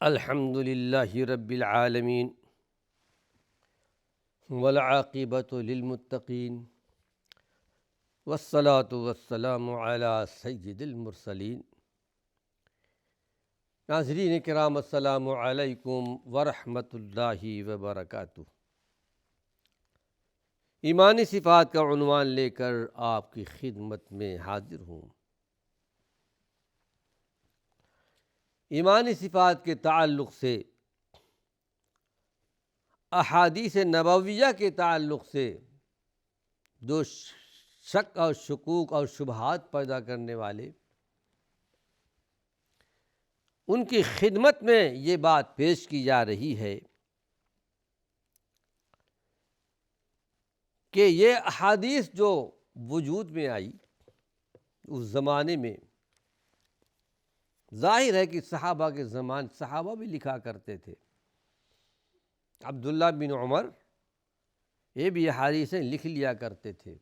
الحمد للہ رب العالمین والعاقبۃ للمتقین والصلاة والسلام علی سید المرسلین۔ ناظرین کرام، السلام علیکم ورحمۃ اللہ وبرکاتہ۔ ایمانی صفات کا عنوان لے کر آپ کی خدمت میں حاضر ہوں۔ ایمانی صفات کے تعلق سے، احادیث نبویہ کے تعلق سے جو شک اور شکوک اور شبہات پیدا کرنے والے، ان کی خدمت میں یہ بات پیش کی جا رہی ہے کہ یہ احادیث جو وجود میں آئی اس زمانے میں، ظاہر ہے کہ صحابہ کے زمان صحابہ بھی لکھا کرتے تھے۔ عبداللہ بن عمر یہ بھی احادیثیں لکھ لیا کرتے تھے۔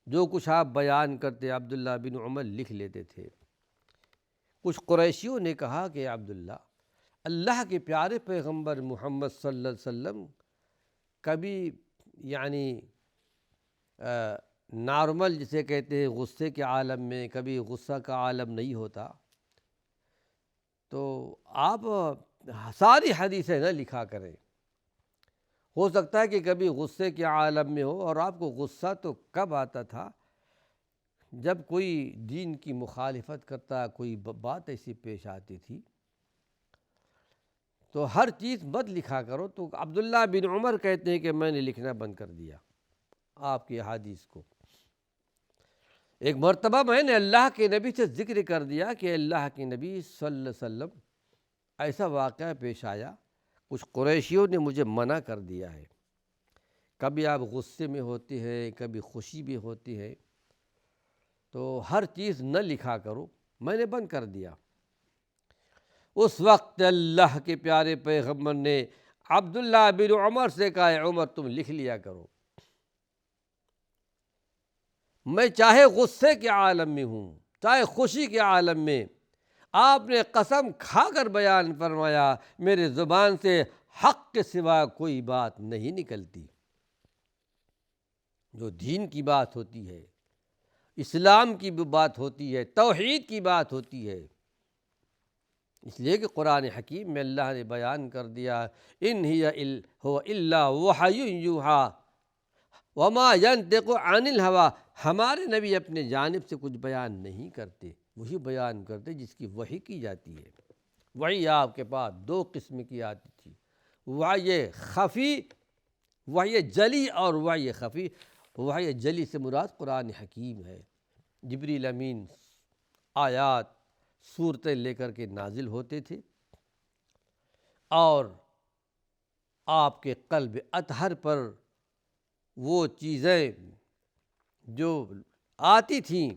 جو کچھ آپ بیان کرتے عبداللہ بن عمر لکھ لیتے تھے۔ کچھ قریشیوں نے کہا کہ عبداللہ، اللہ کے پیارے پیغمبر محمد صلی اللہ علیہ وسلم کبھی نارمل جسے کہتے ہیں غصے کے عالم میں، کبھی غصہ کا عالم نہیں ہوتا، تو آپ ساری حدیثیں نہ لکھا کریں۔ ہو سکتا ہے کہ کبھی غصے کے عالم میں ہو، اور آپ کو غصہ تو کب آتا تھا جب کوئی دین کی مخالفت کرتا، کوئی بات ایسی پیش آتی تھی، تو ہر چیز مت لکھا کرو۔ تو عبداللہ بن عمر کہتے ہیں کہ میں نے لکھنا بند کر دیا آپ کی احادیث کو۔ ایک مرتبہ میں نے اللہ کے نبی سے ذکر کر دیا کہ اللہ کے نبی صلی اللہ علیہ وسلم، ایسا واقعہ پیش آیا، کچھ قریشیوں نے مجھے منع کر دیا ہے، کبھی آپ غصے میں ہوتے ہیں، کبھی خوشی بھی ہوتی ہے، تو ہر چیز نہ لکھا کرو۔ میں نے بند کر دیا۔ اس وقت اللہ کے پیارے پیغمبر نے عبداللہ بن عمر سے کہا، عمر تم لکھ لیا کرو، میں چاہے غصے کے عالم میں ہوں، چاہے خوشی کے عالم میں، آپ نے قسم کھا کر بیان فرمایا، میرے زبان سے حق کے سوا کوئی بات نہیں نکلتی۔ جو دین کی بات ہوتی ہے، اسلام کی بھی بات ہوتی ہے، توحید کی بات ہوتی ہے، اس لیے کہ قرآن حکیم میں اللہ نے بیان کر دیا، ان ہی هو الا وحی یوحی وما ینطق عن الہوی۔ ہمارے نبی اپنے جانب سے کچھ بیان نہیں کرتے، وہی بیان کرتے جس کی وحی کی جاتی ہے۔ وحی آپ کے پاس دو قسم کی آتی تھی، وحی خفی، وحی جلی اور وحی خفی۔ وحی جلی سے مراد قرآن حکیم ہے۔ جبریل امین آیات، صورتیں لے کر کے نازل ہوتے تھے، اور آپ کے قلب اطہر پر وہ چیزیں جو آتی تھیں،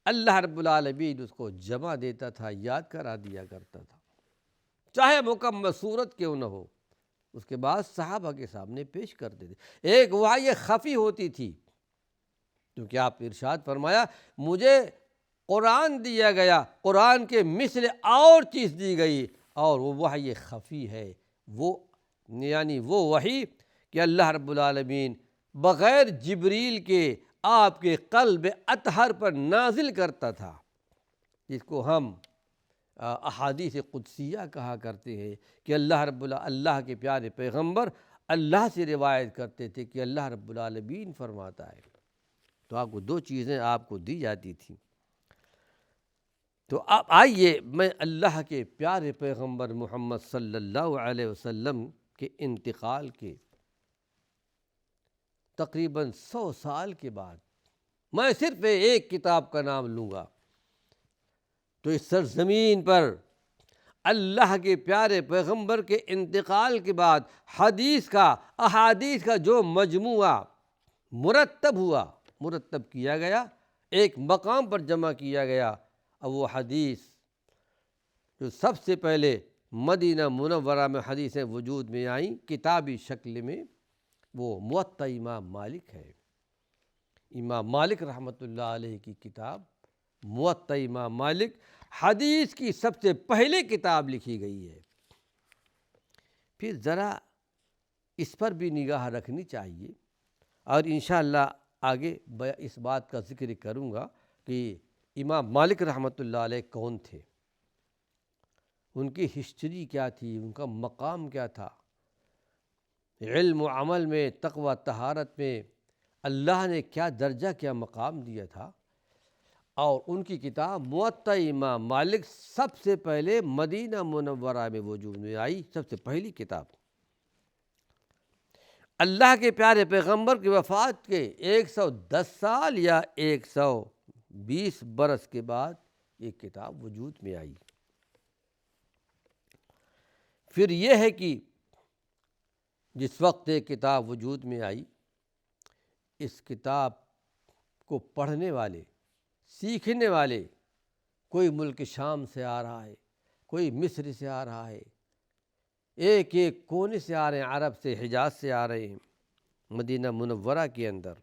اللہ رب العالمین اس کو جمع دیتا تھا، یاد کرا دیا کرتا تھا، چاہے مکمل صورت کیوں نہ ہو، اس کے بعد صحابہ کے سامنے پیش کرتے تھے۔ ایک وحی خفی ہوتی تھی، کیونکہ آپ ارشاد فرمایا، مجھے قرآن دیا گیا، قرآن کے مثل اور چیز دی گئی، اور وہ وحی خفی ہے، وہ وحی کہ اللہ رب العالمین بغیر جبریل کے آپ کے قلب اطہر پر نازل کرتا تھا، جس کو ہم احادیث قدسیہ کہا کرتے ہیں، کہ اللہ کے پیارے پیغمبر اللہ سے روایت کرتے تھے کہ اللہ رب العالمین فرماتا ہے، تو آپ کو دو چیزیں آپ کو دی جاتی تھیں۔ تو اب آئیے، میں اللہ کے پیارے پیغمبر محمد صلی اللہ علیہ وسلم کے انتقال کے تقریباً 100 سال کے بعد میں صرف ایک کتاب کا نام لوں گا، تو اس سرزمین پر اللہ کے پیارے پیغمبر کے انتقال کے بعد احادیث کا جو مجموعہ مرتب کیا گیا، ایک مقام پر جمع کیا گیا، اب وہ حدیث جو سب سے پہلے مدینہ منورہ میں حدیثیں وجود میں آئیں کتابی شکل میں، وہ موطا امام مالک ہے۔ امام مالک رحمۃ اللہ علیہ کی کتاب موطا امام مالک، حدیث کی سب سے پہلے کتاب لکھی گئی ہے۔ پھر ذرا اس پر بھی نگاہ رکھنی چاہیے، اور انشاءاللہ آگے اس بات کا ذکر کروں گا کہ امام مالک رحمۃ اللہ علیہ کون تھے، ان کی ہسٹری کیا تھی، ان کا مقام کیا تھا، علم و عمل میں، تقوی طہارت میں اللہ نے کیا درجہ، کیا مقام دیا تھا۔ اور ان کی کتاب موطا امام مالک سب سے پہلے مدینہ منورہ میں وجود میں آئی، سب سے پہلی کتاب۔ اللہ کے پیارے پیغمبر کی وفات کے 110 سال یا 120 برس کے بعد یہ کتاب وجود میں آئی۔ پھر یہ ہے کہ جس وقت یہ کتاب وجود میں آئی، اس کتاب کو پڑھنے والے، سیکھنے والے، کوئی ملک شام سے آ رہا ہے، کوئی مصر سے آ رہا ہے، ایک ایک کونے سے آ رہے ہیں، عرب سے، حجاز سے آ رہے ہیں مدینہ منورہ کے اندر۔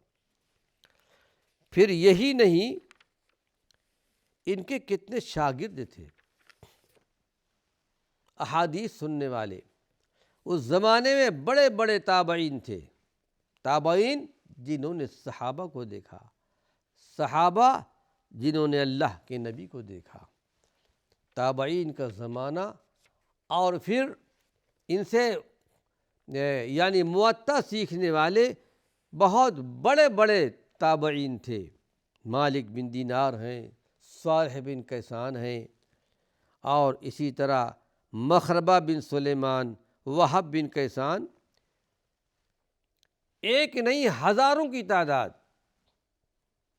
پھر یہی نہیں، ان کے کتنے شاگرد تھے، احادیث سننے والے۔ اس زمانے میں بڑے بڑے تابعین تھے، تابعین جنہوں نے صحابہ کو دیکھا، صحابہ جنہوں نے اللہ کے نبی کو دیکھا، تابعین کا زمانہ۔ اور پھر ان سے یعنی موطا سیکھنے والے بہت بڑے بڑے تابعین تھے، مالک بن دینار ہیں، صالح بن کیسان ہیں، اور اسی طرح مخربہ بن سلیمان، وہب بن کیسان، ایک نہیں ہزاروں کی تعداد،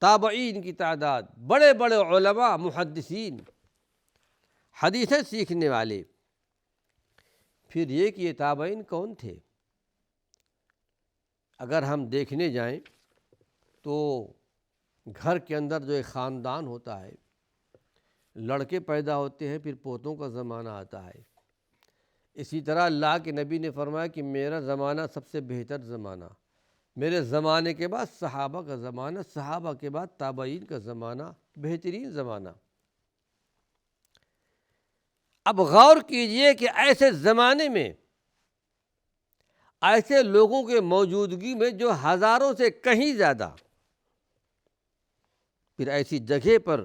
تابعین کی تعداد، بڑے بڑے علماء، محدثین، حدیثیں سیکھنے والے۔ پھر یہ کہ یہ تابعین کون تھے؟ اگر ہم دیکھنے جائیں تو گھر کے اندر جو ایک خاندان ہوتا ہے، لڑکے پیدا ہوتے ہیں، پھر پوتوں کا زمانہ آتا ہے۔ اسی طرح اللہ کے نبی نے فرمایا کہ میرا زمانہ سب سے بہتر زمانہ، میرے زمانے کے بعد صحابہ کا زمانہ، صحابہ کے بعد تابعین کا زمانہ بہترین زمانہ۔ اب غور کیجئے کہ ایسے زمانے میں، ایسے لوگوں کے موجودگی میں جو ہزاروں سے کہیں زیادہ، پھر ایسی جگہ پر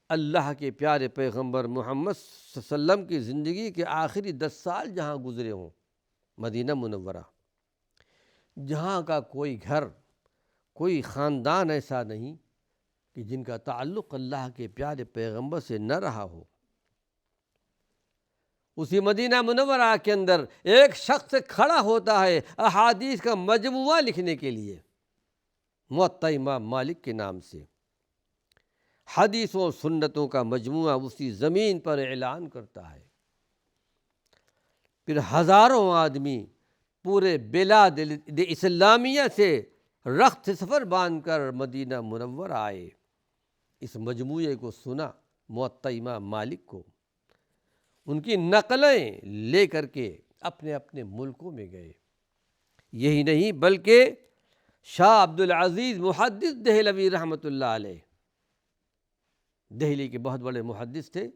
اللہ کے پیارے پیغمبر محمد صلی اللہ علیہ وسلم کی زندگی کے آخری 10 سال جہاں گزرے ہوں، مدینہ منورہ، جہاں کا کوئی گھر، کوئی خاندان ایسا نہیں کہ جن کا تعلق اللہ کے پیارے پیغمبر سے نہ رہا ہو۔ اسی مدینہ منورہ کے اندر ایک شخص کھڑا ہوتا ہے احادیث کا مجموعہ لکھنے کے لیے، موطا امام مالک کے نام سے، حدیثوں سنتوں کا مجموعہ اسی زمین پر اعلان کرتا ہے۔ پھر ہزاروں آدمی پورے بلاد اسلامیہ سے رخت سفر باندھ کر مدینہ منورہ آئے، اس مجموعے کو سنا، موطا امام مالک کو، ان کی نقلیں لے کر کے اپنے اپنے ملکوں میں گئے۔ یہی نہیں بلکہ شاہ عبدالعزیز محدث دہلوی رحمۃ اللہ علیہ، دہلی کے بہت بڑے محدث تھے،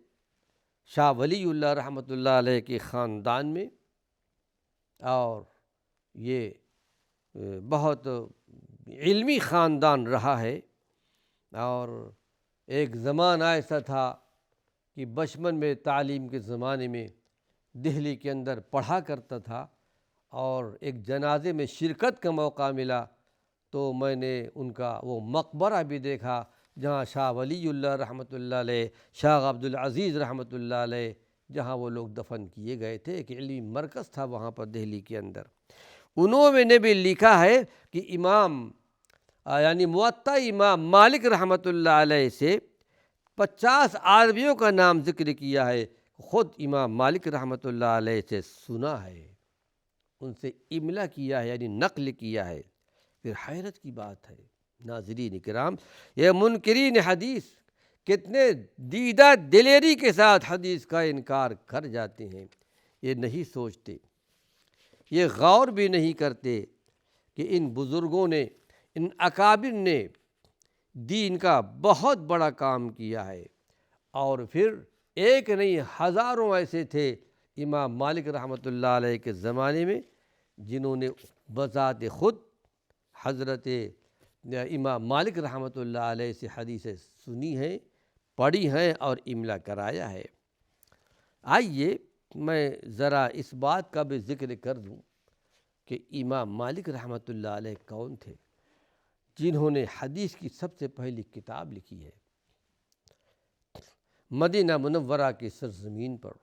شاہ ولی اللہ رحمۃ اللہ علیہ کے خاندان میں، اور یہ بہت علمی خاندان رہا ہے۔ اور ایک زمانہ ایسا تھا کہ بچپن میں، تعلیم کے زمانے میں دہلی کے اندر پڑھا کرتا تھا، اور ایک جنازے میں شرکت کا موقع ملا تو میں نے ان کا وہ مقبرہ بھی دیکھا جہاں شاہ ولی اللہ رحمۃ اللہ علیہ، شاہ عبدالعزیز رحمۃ اللہ علیہ، جہاں وہ لوگ دفن کیے گئے تھے۔ ایک علمی مرکز تھا وہاں پر دہلی کے اندر۔ انہوں نے بھی لکھا ہے کہ امام یعنی موطا امام مالک رحمۃ اللہ علیہ سے 50 عربیوں کا نام ذکر کیا ہے، خود امام مالک رحمۃ اللہ علیہ سے سنا ہے، ان سے املا کیا ہے، یعنی نقل کیا ہے۔ پھر حیرت کی بات ہے ناظرین کرام، یہ منکرین حدیث کتنے دیدہ دلیری کے ساتھ حدیث کا انکار کر جاتے ہیں۔ یہ نہیں سوچتے، یہ غور بھی نہیں کرتے کہ ان بزرگوں نے، ان اکابر نے دین کا بہت بڑا کام کیا ہے، اور پھر ایک نہیں ہزاروں ایسے تھے امام مالک رحمۃ اللہ علیہ کے زمانے میں جنہوں نے بذات خود حضرت امام مالک رحمۃ اللہ علیہ سے حدیثیں سنی ہیں، پڑھی ہیں اور املا کرایا ہے۔ آئیے میں ذرا اس بات کا بھی ذکر کر دوں کہ امام مالک رحمۃ اللہ علیہ کون تھے، جنہوں نے حدیث کی سب سے پہلی کتاب لکھی ہے۔ مدینہ منورہ کی سرزمین پر،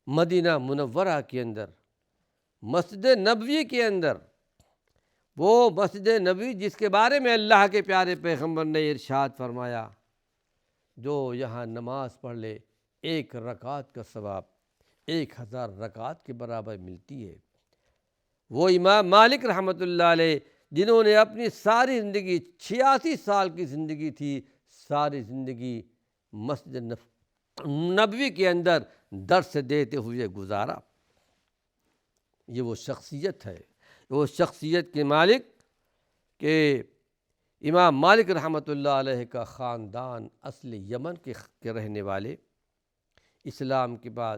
مدینہ منورہ کے اندر، مسجد نبوی کے اندر، وہ مسجد نبوی جس کے بارے میں اللہ کے پیارے پیغمبر نے ارشاد فرمایا، جو یہاں نماز پڑھ لے 1 رکعت کا ثواب 1000 رکعت کے برابر ملتی ہے۔ وہ امام مالک رحمۃ اللہ علیہ جنہوں نے اپنی ساری زندگی 86 سال کی زندگی تھی، ساری زندگی مسجد نبوی کے اندر درس دیتے ہوئے گزارا۔ یہ وہ شخصیت ہے، وہ شخصیت کے مالک کہ امام مالک رحمۃ اللہ علیہ کا خاندان اصل یمن کے رہنے والے، اسلام کے بعد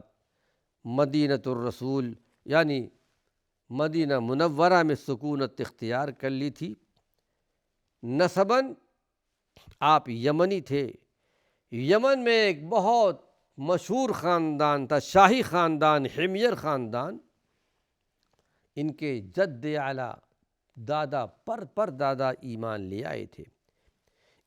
مدینۃ الرسول یعنی مدینہ منورہ میں سکونت اختیار کر لی تھی۔ نسباً آپ یمنی تھے۔ یمن میں ایک بہت مشہور خاندان تھا، شاہی خاندان، حمیر خاندان۔ ان کے جد اعلیٰ دادا پر دادا ایمان لے آئے تھے۔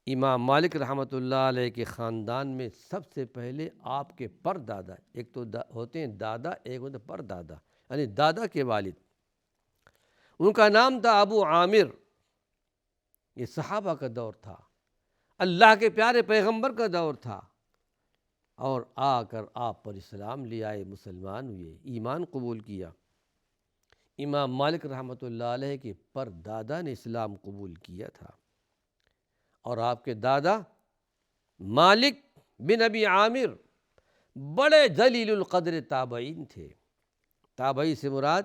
امام مالک رحمۃ اللہ علیہ کے خاندان میں سب سے پہلے آپ کے پر دادا، ایک تو ہوتے ہیں دادا، ایک ہوتے ہیں پر دادا، یعنی دادا کے والد، ان کا نام تھا ابو عامر۔ یہ صحابہ کا دور تھا، اللہ کے پیارے پیغمبر کا دور تھا، اور آ کر آپ پر اسلام لے آئے، مسلمان ہوئے، ایمان قبول کیا۔ امام مالک رحمۃ اللہ علیہ کے پر دادا نے اسلام قبول کیا تھا، اور آپ کے دادا مالک بن ابی عامر بڑے جلیل القدر تابعین تھے۔ تابعی سے مراد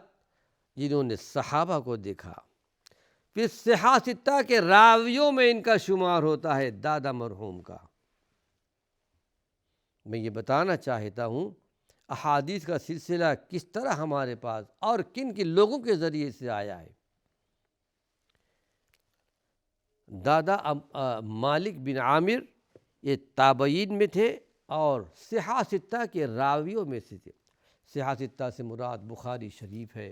جنہوں نے صحابہ کو دیکھا۔ پھر صحاح ستہ کے راویوں میں ان کا شمار ہوتا ہے، دادا مرحوم کا۔ میں یہ بتانا چاہتا ہوں احادیث کا سلسلہ کس طرح ہمارے پاس اور کن کن لوگوں کے ذریعے سے آیا ہے۔ دادا مالک بن عامر یہ تابعین میں تھے اور صحاح ستہ کے راویوں میں سے تھے۔ صحاح ستہ سے مراد بخاری شریف ہے،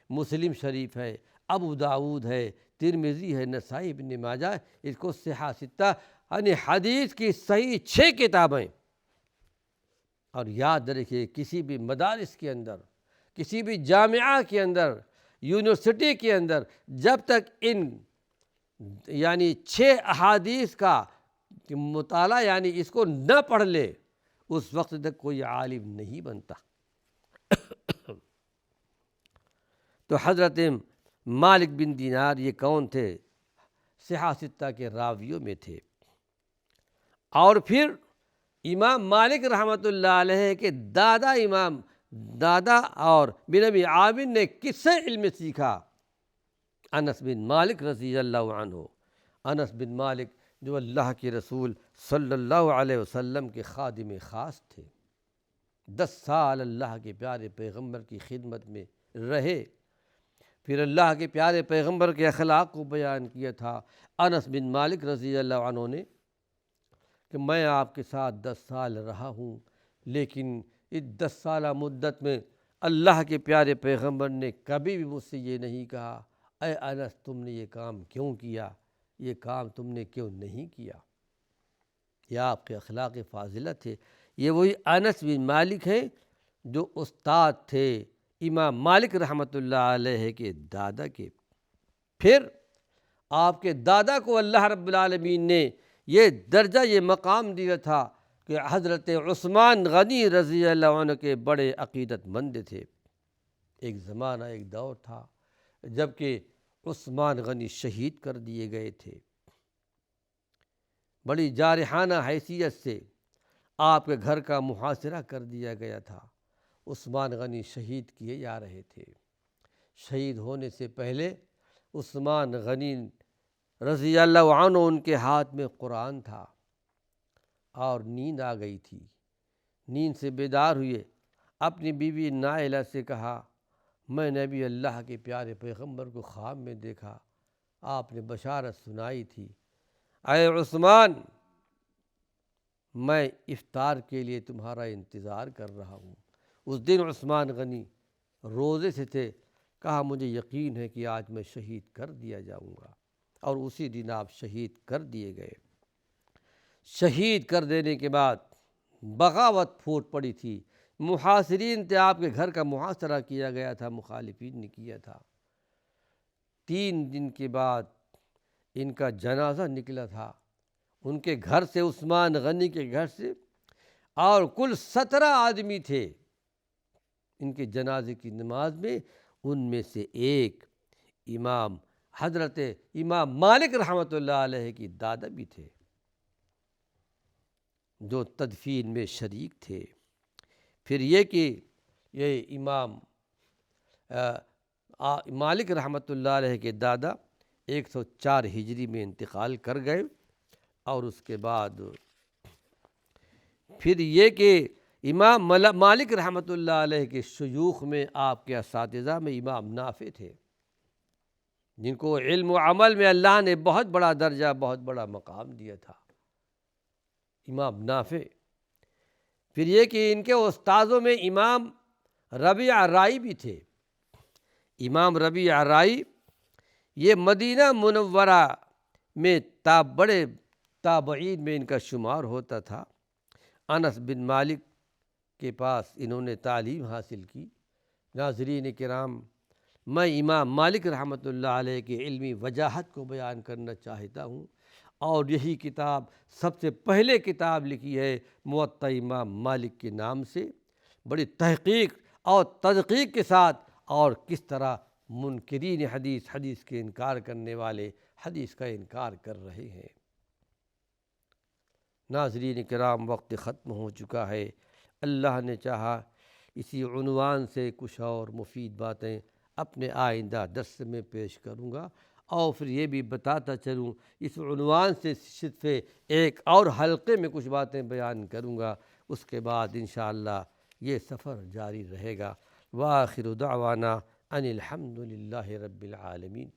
مسلم شریف ہے، ابو داؤد ہے، ترمذی ہے، نسائی، ابن ماجہ، اس کو صحاح ستہ یعنی حدیث کی صحیح 6 کتابیں۔ اور یاد رکھیے کسی بھی مدارس کے اندر، کسی بھی جامعہ کے اندر، یونیورسٹی کے اندر جب تک ان یعنی 6 احادیث کا مطالعہ یعنی اس کو نہ پڑھ لے، اس وقت تک کوئی عالم نہیں بنتا۔ تو حضرت مالک بن دینار یہ کون تھے؟ صحاح ستہ کے راویوں میں تھے۔ اور پھر امام مالک رحمۃ اللہ علیہ کے دادا اور بن ابی عامر نے کس سے علم سیکھا؟ انس بن مالک رضی اللہ عنہ۔ انس بن مالک جو اللہ کے رسول صلی اللہ علیہ وسلم کے خادم خاص تھے، 10 سال اللہ کے پیارے پیغمبر کی خدمت میں رہے، پھر اللہ کے پیارے پیغمبر کے اخلاق کو بیان کیا تھا۔ انس بن مالک رضی اللہ عنہ نے کہ میں آپ کے ساتھ 10 سال رہا ہوں، لیکن اس 10 سالہ مدت میں اللہ کے پیارے پیغمبر نے کبھی بھی مجھ سے یہ نہیں کہا اے انس تم نے یہ کام کیوں کیا، یہ کام تم نے کیوں نہیں کیا۔ یہ آپ کے اخلاق فاضلہ تھے۔ یہ وہی انس بن مالک ہیں جو استاد تھے امام مالک رحمۃ اللہ علیہ کے دادا کے۔ پھر آپ کے دادا کو اللہ رب العالمین نے یہ درجہ، یہ مقام دیا تھا کہ حضرت عثمان غنی رضی اللہ عنہ کے بڑے عقیدت مند تھے۔ ایک زمانہ، ایک دور تھا جب کہ عثمان غنی شہید کر دیے گئے تھے۔ بڑی جارحانہ حیثیت سے آپ کے گھر کا محاصرہ کر دیا گیا تھا۔ عثمان غنی شہید کیے جا رہے تھے۔ شہید ہونے سے پہلے عثمان غنی رضی اللہ عنہ ان کے ہاتھ میں قرآن تھا اور نیند آ گئی تھی۔ نیند سے بیدار ہوئے، اپنی بیوی نائلہ سے کہا میں نے بھی اللہ کے پیارے پیغمبر کو خواب میں دیکھا، آپ نے بشارت سنائی تھی، اے عثمان میں افطار کے لیے تمہارا انتظار کر رہا ہوں۔ اس دن عثمان غنی روزے سے تھے، کہا مجھے یقین ہے کہ آج میں شہید کر دیا جاؤں گا، اور اسی دن آپ شہید کر دیے گئے۔ شہید کر دینے کے بعد بغاوت پھوٹ پڑی تھی، محاصرین تھے، آپ کے گھر کا محاصرہ کیا گیا تھا، مخالفین نے کیا تھا۔ 3 دن کے بعد ان کا جنازہ نکلا تھا ان کے گھر سے، عثمان غنی کے گھر سے، اور کل 17 آدمی تھے ان کے جنازے کی نماز میں۔ ان میں سے ایک امام حضرت امام مالک رحمۃ اللہ علیہ کی دادا بھی تھے، جو تدفین میں شریک تھے۔ پھر یہ کہ یہ امام مالک رحمۃ اللہ علیہ کے دادا 104 ہجری میں انتقال کر گئے، اور اس کے بعد پھر یہ کہ امام مالک رحمۃ اللہ علیہ کے شیوخ میں، آپ کے اساتذہ میں امام نافع تھے، جن کو علم و عمل میں اللہ نے بہت بڑا درجہ، بہت بڑا مقام دیا تھا، امام نافع۔ پھر یہ کہ ان کے استاذوں میں امام ربیعہ رائی بھی تھے۔ امام ربیعہ رائی یہ مدینہ منورہ میں بڑے تابعین میں ان کا شمار ہوتا تھا۔ انس بن مالک کے پاس انہوں نے تعلیم حاصل کی۔ ناظرین کرام، میں امام مالک رحمۃ اللہ علیہ کی علمی وجاہت کو بیان کرنا چاہتا ہوں، اور یہی کتاب سب سے پہلے کتاب لکھی ہے موطا امام مالک کے نام سے، بڑی تحقیق اور تدقیق کے ساتھ، اور کس طرح منکرین حدیث کے انکار کرنے والے حدیث کا انکار کر رہے ہیں۔ ناظرین کرام، وقت ختم ہو چکا ہے۔ اللہ نے چاہا اسی عنوان سے کچھ اور مفید باتیں اپنے آئندہ درس میں پیش کروں گا، اور پھر یہ بھی بتاتا چلوں اس عنوان سے صرف ایک اور حلقے میں کچھ باتیں بیان کروں گا، اس کے بعد انشاءاللہ یہ سفر جاری رہے گا۔ وآخر دعوانا ان الحمد للہ رب العالمین۔